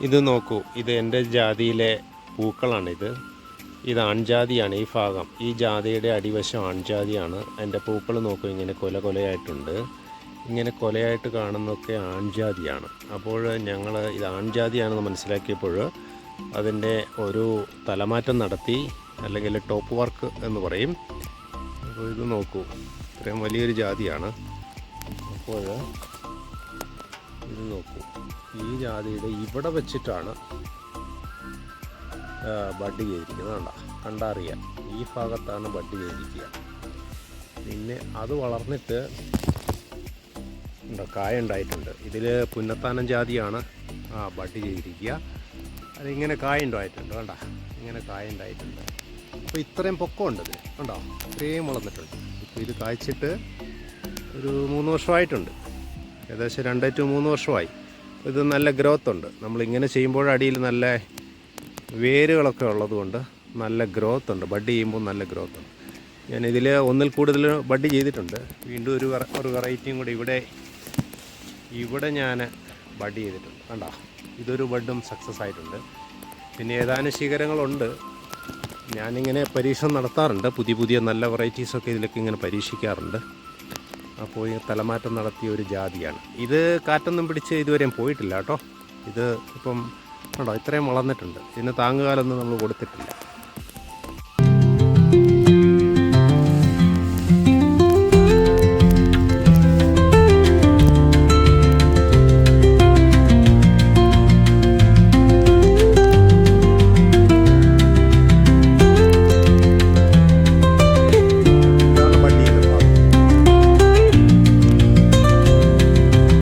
ഇത് നോക്കൂ, ഇത് എൻ്റെ ജാതിയിലെ പൂക്കളാണിത്. ഇത് ആൺജാതിയാണ്. ഈ ഭാഗം, ഈ ജാതിയുടെ അടിവശം ആൺജാതിയാണ്. എൻ്റെ പൂക്കൾ നോക്കൂ, ഇങ്ങനെ കൊല കൊലയായിട്ടുണ്ട്. ഇങ്ങനെ കൊലയായിട്ട് കാണുന്നതൊക്കെ ആൺജാതിയാണ്. അപ്പോൾ ഞങ്ങൾ ഇത് ആൺജാതിയാണെന്ന് മനസ്സിലാക്കിയപ്പോൾ അതിൻ്റെ ഒരു തലമാറ്റം നടത്തി, അല്ലെങ്കിൽ ടോപ്പ് വർക്ക് എന്ന് പറയും. അപ്പോൾ ഇത് നോക്കൂ, ഇത്രയും വലിയൊരു ജാതിയാണ്. അപ്പോൾ ഇത് നോക്കൂ, ഈ ജാതിയുടെ ഇവിടെ വെച്ചിട്ടാണ് ബഡ് ചെയ്തിരിക്കുന്നത്. കണ്ടറിയാം, ഈ ഭാഗത്താണ് ബഡ് ചെയ്തിരിക്കുക. പിന്നെ അത് വളർന്നിട്ട് കായ ഉണ്ടായിട്ടുണ്ട്. ഇതിൽ പുന്നത്താനം ജാതിയാണ് ബഡ് ചെയ്തിരിക്കുക. അതിങ്ങനെ കായ ഉണ്ടായിട്ടുണ്ട്. കണ്ട, ഇങ്ങനെ കായ ഉണ്ടായിട്ടുണ്ട്. അപ്പോൾ ഇത്രയും പൊക്കമുണ്ട് ഇതിൽ, കണ്ടോ, ഇത്രയും വളർന്നിട്ടുണ്ട്. ഇപ്പോൾ ഇത് കായ്ച്ചിട്ട് ഒരു 3 വർഷമായിട്ടുണ്ട്. ഏകദേശം 2 to 3 വർഷമായി. ഇത് നല്ല ഗ്രോത്ത് ഉണ്ട്. നമ്മളിങ്ങനെ ചെയ്യുമ്പോൾ അടിയിൽ നല്ല വേരുകളൊക്കെ ഉള്ളതുകൊണ്ട് നല്ല ഗ്രോത്ത് ഉണ്ട്. ബഡ് ചെയ്യുമ്പോൾ നല്ല ഗ്രോത്ത് ഉണ്ട്. ഞാനിതിൽ ഒന്നിൽ കൂടുതൽ ബഡ് ചെയ്തിട്ടുണ്ട്. വീണ്ടും ഒരു വെറൈറ്റിയും കൂടി ഇവിടെ ഞാൻ ബഡ് ചെയ്തിട്ടുണ്ട്. കണ്ടോ, ഇതൊരു ബഡും സക്സസ് ആയിട്ടുണ്ട്. പിന്നെ ഏതാനും ശിഖരങ്ങളുണ്ട്. ഞാനിങ്ങനെ പരീക്ഷണം നടത്താറുണ്ട്. പുതിയ നല്ല വെറൈറ്റീസൊക്കെ ഇതിലൊക്കെ ഇങ്ങനെ പരീക്ഷിക്കാറുണ്ട്. അപ്പോൾ ഈ തലമാറ്റം നടത്തിയ ഒരു ജാതിയാണ് ഇത്. കാറ്റൊന്നും പിടിച്ച് ഇതുവരെയും പോയിട്ടില്ല കേട്ടോ. ഇത് ഇപ്പം കണ്ടോ, ഇത്രയും വളർന്നിട്ടുണ്ട്. ഇതിന് താങ്ങുകാലൊന്നും നമ്മൾ കൊടുത്തിട്ടില്ല.